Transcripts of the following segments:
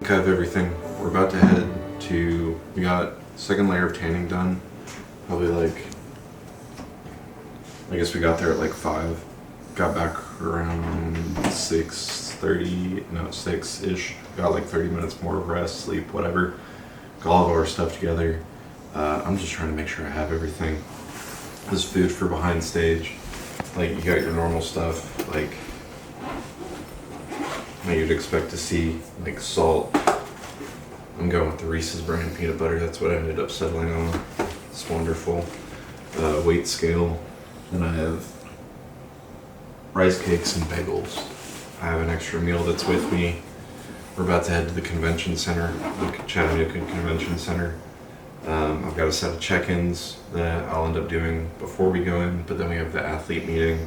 have everything. We're about to head to, we got second layer of tanning done. Probably like, I guess we got there at like 5. Got back around 6:30, no, 6-ish. Got like 30 minutes more of rest, sleep, whatever. Got all of our stuff together. I'm just trying to make sure I have everything. This food for behind stage. Like, you got your normal stuff, like you'd expect to see, like salt. I'm going with the Reese's brand peanut butter. That's what I ended up settling on. It's wonderful. Weight scale. Then I have rice cakes and bagels. I have an extra meal that's with me. We're about to head to the convention center, the Chattanooga Convention Center. I've got a set of check-ins that I'll end up doing before we go in, but then we have the athlete meeting,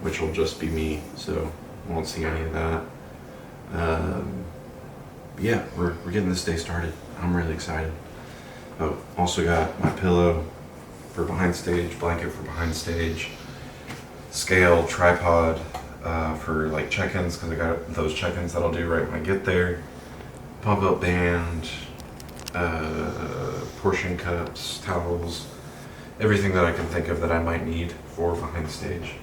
which will just be me, so won't see any of that. Yeah, we're getting this day started. I'm really excited. Oh, also got my pillow for behind stage, blanket for behind stage, scale, tripod for like check-ins, because I got those check-ins that I'll do right when I get there. Pump-up band, portion cups, towels, everything that I can think of that I might need for behind stage.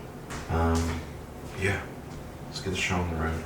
Yeah, let's get the show on the road.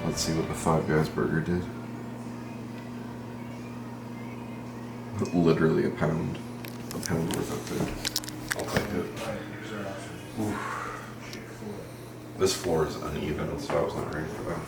Let's see what the Five Guys burger did. Literally a pound worth of food. I'll take it. Oof. This floor is uneven, so I was not ready for that.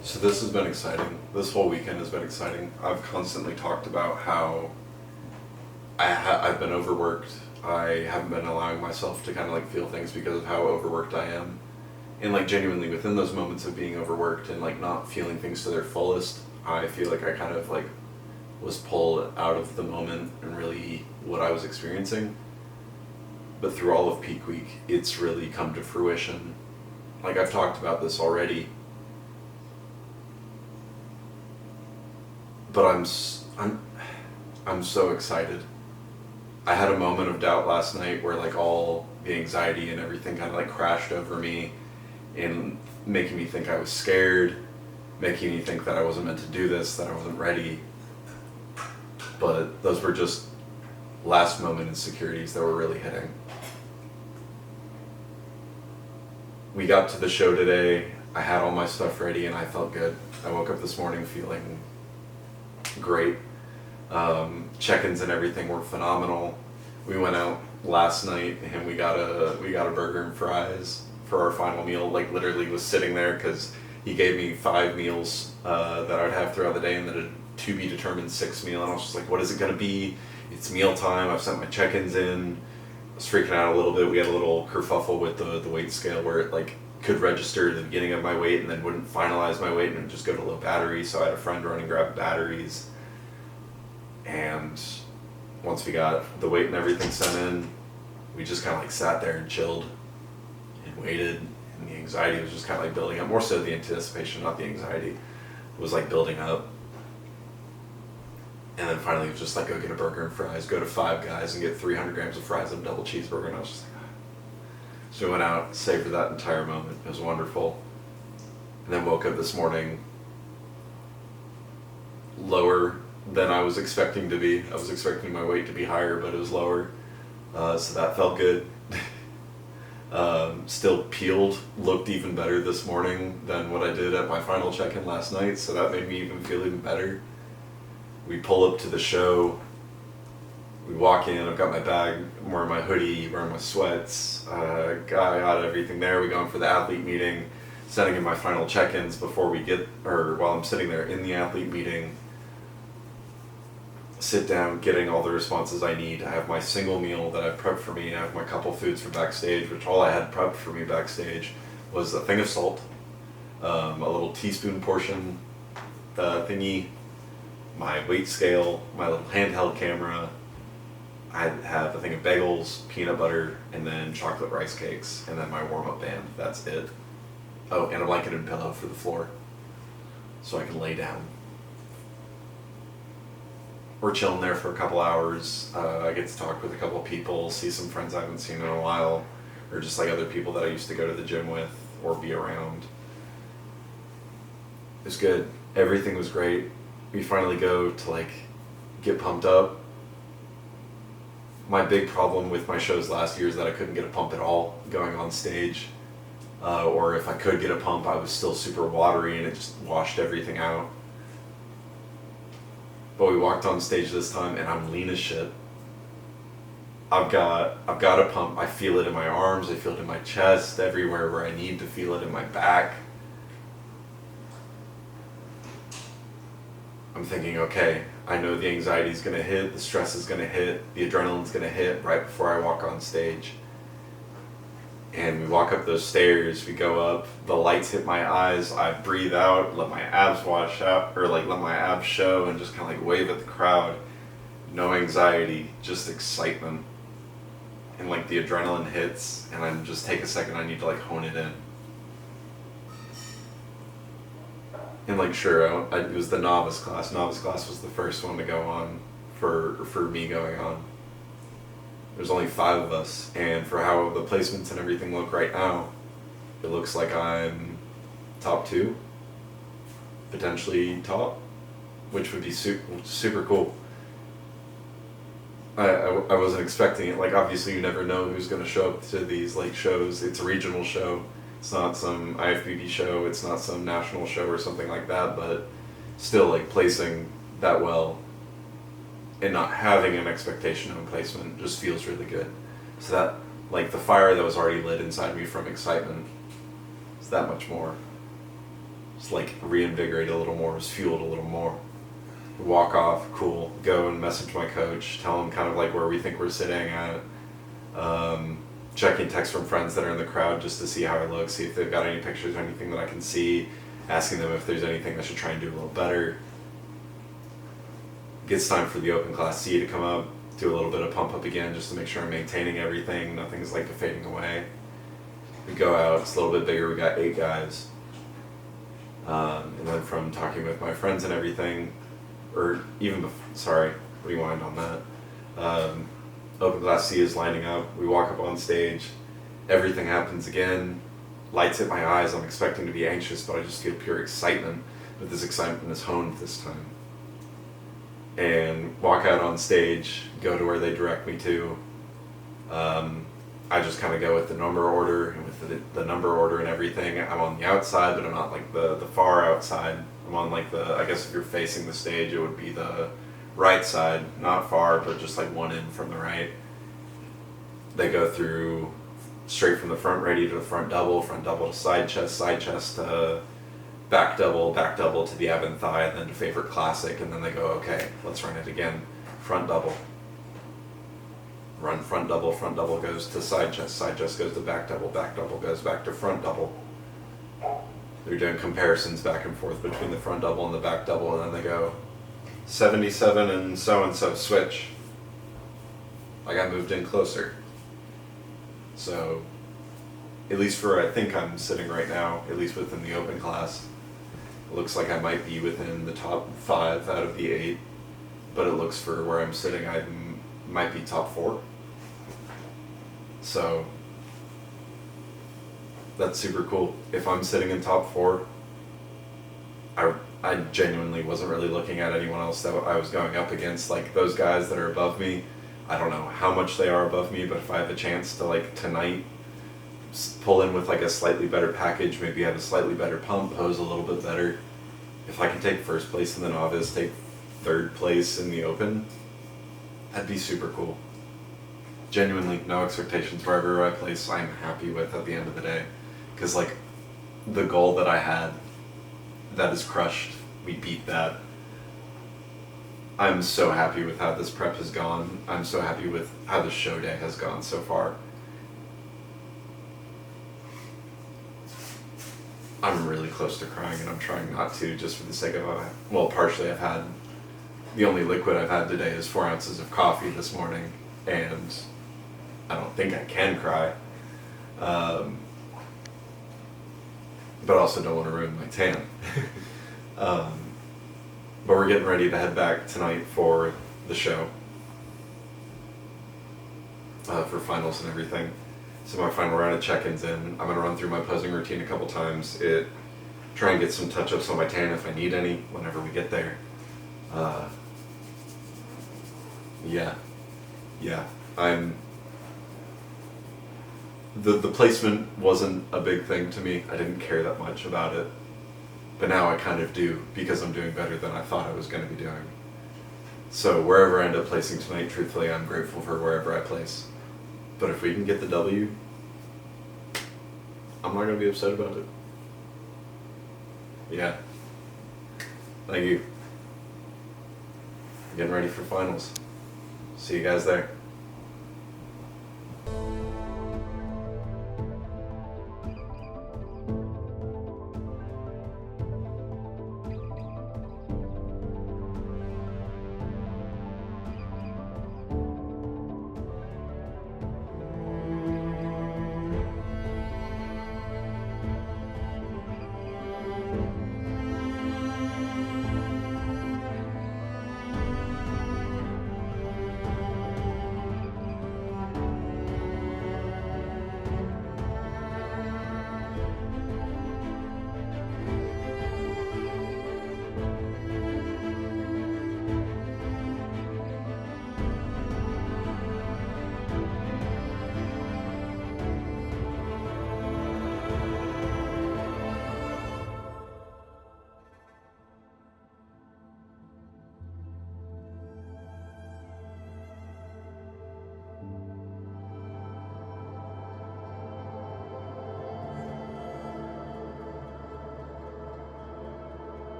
So this has been exciting. This whole weekend has been exciting. I've constantly talked about how I've been overworked. I haven't been allowing myself to kind of like feel things because of how overworked I am. And like genuinely within those moments of being overworked and like not feeling things to their fullest, I feel like I kind of like was pulled out of the moment and really what I was experiencing. But through all of peak week, it's really come to fruition. Like I've talked about this already, but I'm so excited. I had a moment of doubt last night where like all the anxiety and everything kind of like crashed over me and making me think I was scared, making me think that I wasn't meant to do this, that I wasn't ready. But those were just last moment insecurities that were really hitting. We got to the show today, I had all my stuff ready and I felt good. I woke up this morning feeling great. Check-ins and everything were phenomenal. We went out last night and we got a burger and fries for our final meal. Like literally was sitting there because he gave me 5 meals that I would have throughout the day and then a to be determined 6th meal. And I was just like, what is it gonna be? It's meal time. I've sent my check-ins in. I was freaking out a little bit. We had a little kerfuffle with the weight scale where it like could register the beginning of my weight and then wouldn't finalize my weight and it'd just go to low battery. So I had a friend run and grab batteries. And once we got the weight and everything sent in, we just kind of like sat there and chilled and waited. And the anxiety was just kind of like building up. More so the anticipation, not the anxiety. It was like building up. And then finally it was just like, go get a burger and fries, go to Five Guys and get 300 grams of fries and a double cheeseburger. And I was just like, ah. So we went out, savored that entire moment. It was wonderful. And then woke up this morning lower than I was expecting to be. I was expecting my weight to be higher, but it was lower. So that felt good. Still peeled, looked even better this morning than what I did at my final check-in last night, so that made me even feel even better. We pull up to the show, we walk in, I've got my bag, I'm wearing my hoodie, wearing my sweats, I got everything there. We go in for the athlete meeting, sending in my final check-ins before we get, or while I'm sitting there in the athlete meeting, sit down, getting all the responses I need. I have my single meal that I've prepped for me. I have my couple foods for backstage, which all I had prepped for me backstage was a thing of salt, a little teaspoon portion thingy, my weight scale, my little handheld camera. I have a thing of bagels, peanut butter, and then chocolate rice cakes, and then my warm-up band. That's it. Oh, and a blanket and pillow for the floor, so I can lay down. We're chilling there for a couple hours. I get to talk with a couple of people, see some friends I haven't seen in a while, or just like other people that I used to go to the gym with or be around. It was good. Everything was great. We finally go to like get pumped up. My big problem with my shows last year is that I couldn't get a pump at all going on stage. Or if I could get a pump, I was still super watery and it just washed everything out. But we walked on stage this time and I'm lean as shit. I've got a pump. I feel it in my arms, I feel it in my chest, everywhere where I need to feel it in my back. I'm thinking, okay, I know the anxiety's gonna hit, the stress is gonna hit, the adrenaline's gonna hit right before I walk on stage. And we walk up those stairs, we go up, the lights hit my eyes, I breathe out, let my abs wash out, or like let my abs show and just kind of like wave at the crowd. No anxiety, just excitement. And like the adrenaline hits and I just take a second, I need to like hone it in. And like sure, it was the novice class. Novice class was the first one to go on for me going on. There's only 5 of us, and for how the placements and everything look right now, it looks like I'm top 2, potentially top, which would be super cool. I wasn't expecting it. Like obviously you never know who's going to show up to these like shows. It's a regional show. It's not some IFBB show. It's not some national show or something like that. But still, like placing that well and not having an expectation of a placement just feels really good. So that, like the fire that was already lit inside me from excitement, is that much more. Just like reinvigorate a little more, is fueled a little more. Walk off, cool, go and message my coach, tell him kind of like where we think we're sitting at, checking texts from friends that are in the crowd just to see how I look, see if they've got any pictures or anything that I can see, asking them if there's anything I should try and do a little better. Gets time for the open class C to come up, do a little bit of pump up again just to make sure I'm maintaining everything, nothing's like fading away. We go out, it's a little bit bigger, we got 8 guys. And then from talking with my friends and everything, or even before, sorry, rewind on that. Open class C is lining up, we walk up on stage, everything happens again, lights hit my eyes, I'm expecting to be anxious, but I just feel pure excitement, but this excitement is honed this time. And walk out on stage, go to where they direct me to. I just kind of go with the number order, and with the number order and everything, I'm on the outside, but I'm not like the far outside. I'm on like I guess if you're facing the stage, it would be the right side, not far, but just like one in from the right. They go through straight from the front ready to the front double to side chest to back double to the ab and thigh, and then to favorite classic, and then they go, okay, let's run it again. Front double. Run front double goes to side chest goes to back double goes back to front double. They're doing comparisons back and forth between the front double and the back double, and then they go 77 and so switch. I got moved in closer. So, at least for I think I'm sitting right now, at least within the open class, it looks like I might be within the top 5 out of the 8, but it looks for where I'm sitting, I might be top 4. So that's super cool. If I'm sitting in top 4, I genuinely wasn't really looking at anyone else that I was going up against. Like those guys that are above me, I don't know how much they are above me, but if I have a chance to like tonight pull in with like a slightly better package, maybe have a slightly better pump, pose a little bit better, if I can take first place in the novice, take 3rd place in the open, that'd be super cool. Genuinely, no expectations wherever I place, I'm happy with at the end of the day. Because like, the goal that I had, that is crushed, we beat that. I'm so happy with how this prep has gone. I'm so happy with how the show day has gone so far. I'm really close to crying, and I'm trying not to, just for the sake of partially I've had, the only liquid I've had today is 4 ounces of coffee this morning, and I don't think I can cry. But also don't want to ruin my tan. But we're getting ready to head back tonight for the show, for finals and everything. So my final round of check-ins in. I'm going to run through my posing routine a couple times, try and get some touch-ups on my tan if I need any whenever we get there. The placement wasn't a big thing to me. I didn't care that much about it. But now I kind of do, because I'm doing better than I thought I was going to be doing. So wherever I end up placing tonight, truthfully, I'm grateful for wherever I place. But if we can get the W, I'm not going to be upset about it. Yeah. Thank you. Getting ready for finals. See you guys there.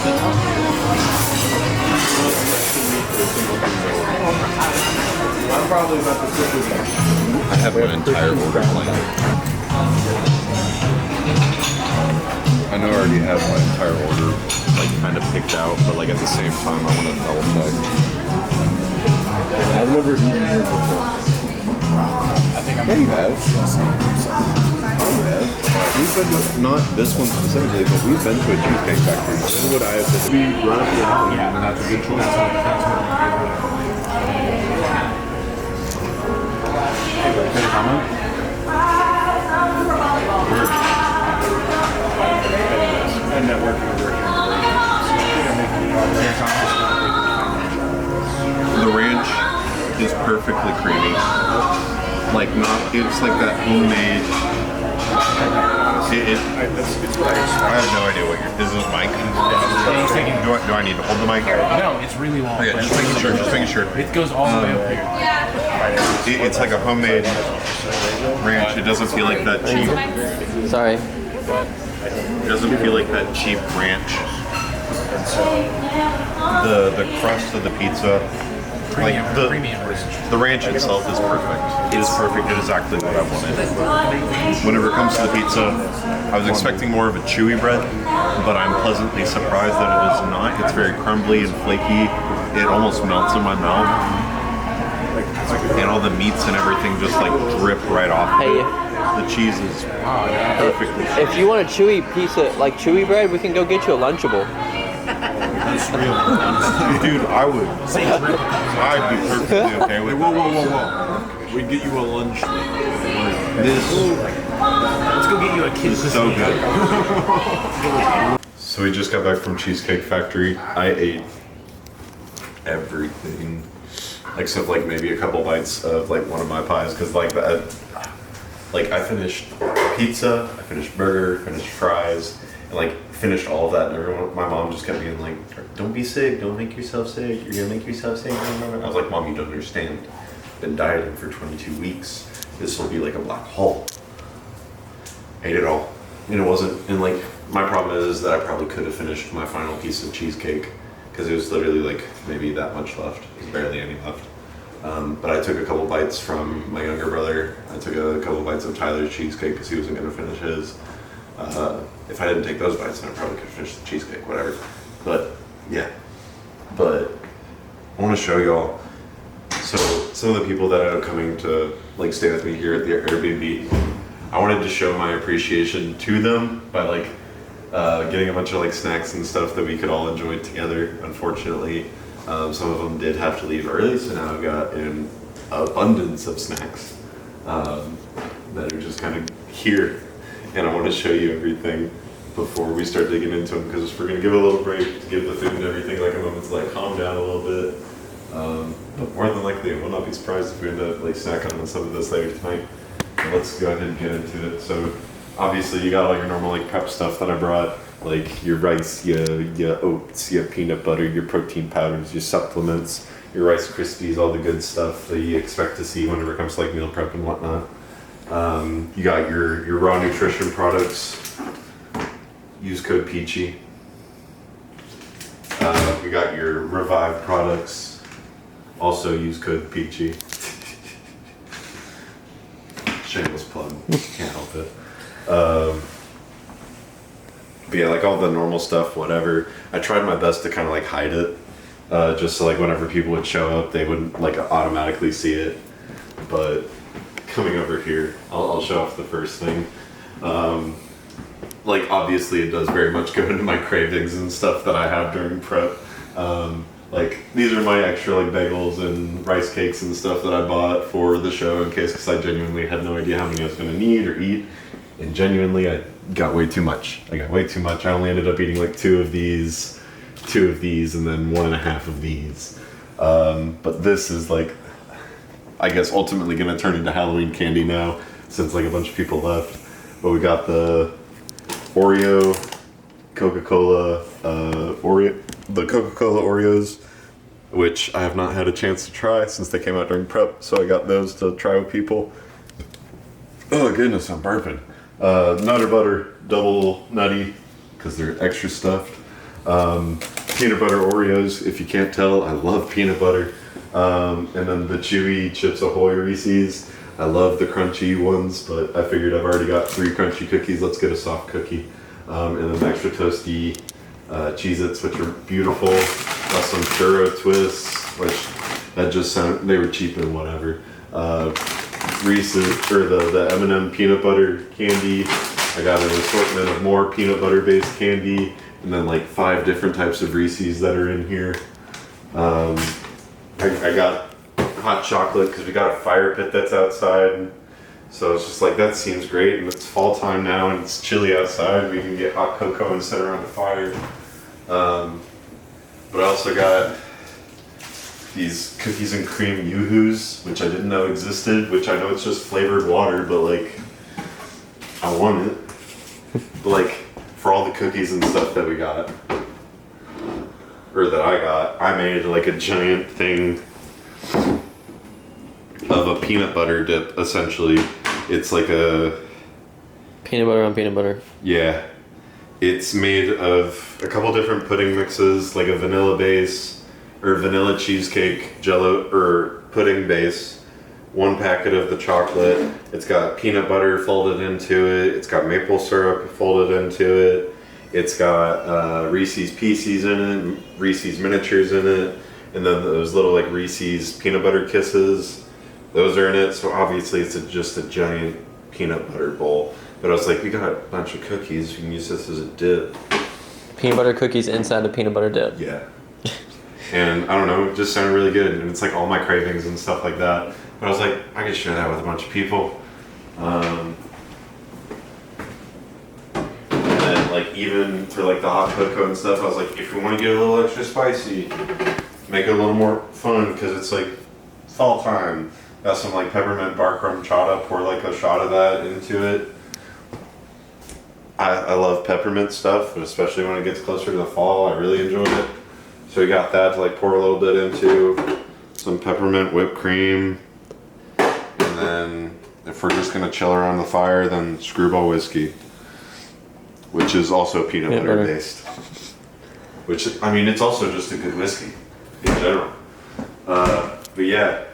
I'm probably about to sit with you. I have my entire order planned. I know I already have my entire order like kind of picked out, but like at the same time I want to double check. I've never eaten here before. I think you have. We've been to, not this one specifically, but we've been to a cheesecake factory. When would I have been? We run up the alley, and that's a good choice. Any comment? And networking The ranch is perfectly creamy. Like not, it's like that homemade. It's what I expect. I have no idea what you're. Is this mic? Do I need to hold the mic? No, it's really long. Okay, just making sure. Just making sure. It goes all the way up here. It's like a homemade ranch. It doesn't feel like that cheap. Sorry. It doesn't feel like that cheap ranch. The crust of the pizza, like the ranch itself is perfect. It is perfect. It is exactly what I wanted. Whenever it comes to the pizza, I was expecting more of a chewy bread, but I'm pleasantly surprised that it is not. It's very crumbly and flaky. It almost melts in my mouth. And all the meats and everything just like drip right off. Hey, The cheese is perfectly. if you want a chewy piece of, like chewy bread, we can go get you a Lunchable. Dude, I would. I'd be perfectly okay with it. Whoa. We'd get you a lunch. This Let's go get you a kid. is so good. So we just got back from Cheesecake Factory. I ate everything except like maybe a couple bites of like one of my pies because like that. Like I finished pizza, I finished burger, finished fries, and like finished all of that. And everyone, my mom just kept being like, "Don't be sick, don't make yourself sick. You're gonna make yourself sick." I was like, "Mom, you don't understand. I've been dieting for 22 weeks. This will be like a black hole." Ate it all, and it wasn't. And like my problem is that I probably could have finished my final piece of cheesecake because it was literally like maybe that much left. There's barely any left. But I took a couple bites from my younger brother. I took a couple bites of Tyler's cheesecake because he wasn't going to finish his. If I didn't take those bites, then I probably could finish the cheesecake, whatever. But yeah. But I want to show y'all. So some of the people that are coming to like stay with me here at the Airbnb, I wanted to show my appreciation to them by like getting a bunch of like snacks and stuff that we could all enjoy together. Unfortunately, some of them did have to leave early, so now I've got an abundance of snacks that are just kind of here. And I want to show you everything before we start digging into them, because we're going to give a little break to give the food and everything like a moment to like calm down a little bit. But more than likely, I will not be surprised if we end up like snacking on some of this later tonight. But let's go ahead and get into it. So obviously you got all your normal like prep stuff that I brought, like your rice, your oats, your peanut butter, your protein powders, your supplements, your Rice Krispies, all the good stuff that you expect to see whenever it comes to like meal prep and whatnot. You got your raw nutrition products. Use code Peachy. We got your Revive products. Also use code Peachy. Shameless plug. Can't help it. But yeah, like all the normal stuff, whatever. I tried my best to kind of like hide it, just so like whenever people would show up, they wouldn't like automatically see it. But coming over here, I'll show off the first thing. Like obviously it does very much go into my cravings and stuff that I have during prep. Like these are my extra like bagels and rice cakes and stuff that I bought for the show in case, because I genuinely had no idea how many I was going to need or eat. And genuinely, I got way too much. I only ended up eating like two of these, and then 1.5 of these. But this is like, I guess ultimately gonna turn into Halloween candy now, since like a bunch of people left. But we got the Oreo, Coca-Cola, the Coca-Cola Oreos, which I have not had a chance to try since they came out during prep. So I got those to try with people. Oh goodness, I'm burping. Nutter butter, double nutty, because they're extra stuffed. Peanut butter Oreos. If you can't tell, I love peanut butter. And then the chewy Chips Ahoy Reese's. I love the crunchy ones, but I figured I've already got 3 crunchy cookies. Let's get a soft cookie. And then extra toasty Cheez-Its, which are beautiful. Got some churro twists, which that just sound, they were cheap and whatever. Reese's, or the M&M peanut butter candy. I got an assortment of more peanut butter based candy, and then like 5 different types of Reese's that are in here. I got hot chocolate because we got a fire pit that's outside. So it's just like, that seems great, and it's fall time now and it's chilly outside. We can get hot cocoa and sit around the fire. But I also got these cookies and cream Yoo-Hoos, which I didn't know existed, which I know it's just flavored water, but like, I want it. But like, for all the cookies and stuff that we got, or that I got, I made like a giant thing of a peanut butter dip, essentially. It's like a... Peanut butter on peanut butter. Yeah. It's made of a couple different pudding mixes, like a vanilla base, or vanilla cheesecake jello, or pudding base. 1 packet of the chocolate. It's got peanut butter folded into it. It's got maple syrup folded into it. It's got Reese's Pieces in it, Reese's miniatures in it, and then those little like Reese's peanut butter kisses. Those are in it, so obviously it's just a giant peanut butter bowl. But I was like, we got a bunch of cookies, you can use this as a dip. Peanut butter cookies inside the peanut butter dip. Yeah. And I don't know, it just sounded really good. And it's like all my cravings and stuff like that. But I was like, I could share that with a bunch of people. And then like even for like the hot cocoa and stuff, I was like, if you want to get a little extra spicy, make it a little more fun, because it's like fall time. Got some like peppermint bark rum chata, pour like a shot of that into it. I love peppermint stuff, but especially when it gets closer to the fall, I really enjoy it. So we got that to like pour a little bit into, some peppermint whipped cream, and then if we're just gonna chill around the fire, then Screwball whiskey, which is also peanut butter based. Which, I mean, it's also just a good whiskey in general. But yeah.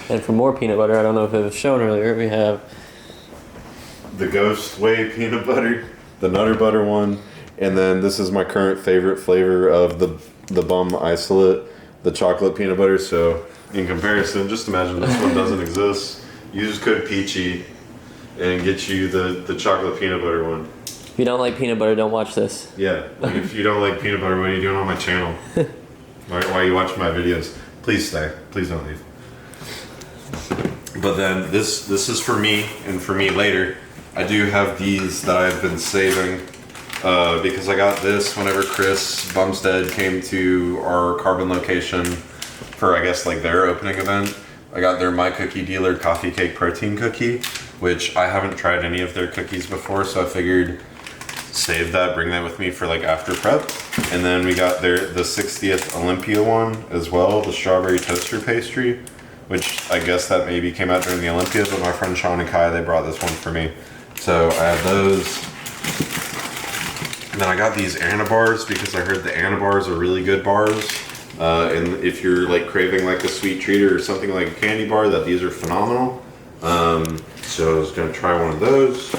And for more peanut butter, I don't know if it was shown earlier, we have The Ghost Way peanut butter, the Nutter Butter one, and then this is my current favorite flavor of the Bum Isolate, the chocolate peanut butter. So in comparison, just imagine this one doesn't exist. Use code Peachy and get you the chocolate peanut butter one. If you don't like peanut butter, don't watch this. Yeah, like if you don't like peanut butter, what are you doing on my channel? Why are you watching my videos? Please stay. Please don't leave. But then this is for me, and for me later. I do have these that I've been saving because I got this whenever Chris Bumstead came to our Carbon location for, I guess, like their opening event. I got their My Cookie Dealer Coffee Cake Protein Cookie, which I haven't tried any of their cookies before, so I figured save that, bring that with me for like after prep. And then we got the 60th Olympia one as well, the strawberry toaster pastry, which I guess that maybe came out during the Olympia, but my friend Sean and Kai, they brought this one for me. So I have those. And then I got these Anna bars because I heard the Anna bars are really good bars. And if you're like craving like a sweet treat or something like a candy bar, that these are phenomenal. So I was gonna try one of those.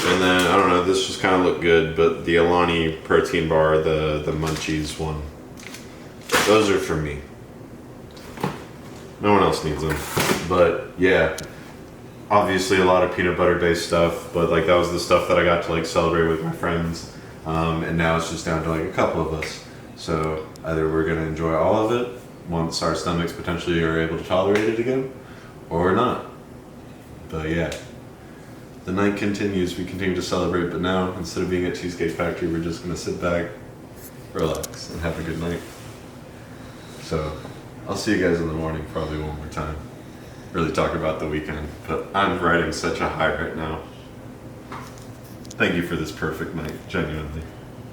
And then, I don't know, this just kind of looked good, but the Alani protein bar, the Munchies one, those are for me. No one else needs them. But yeah, obviously a lot of peanut butter based stuff, but like that was the stuff that I got to like celebrate with my friends. And now it's just down to like a couple of us. So either we're gonna enjoy all of it once our stomachs potentially are able to tolerate it again, or not. But yeah, the night continues, we continue to celebrate, but now instead of being at Cheesecake Factory, we're just gonna sit back, relax, and have a good night. So I'll see you guys in the morning, probably one more time. Really talk about the weekend, but I'm riding such a high right now. Thank you for this perfect night, genuinely.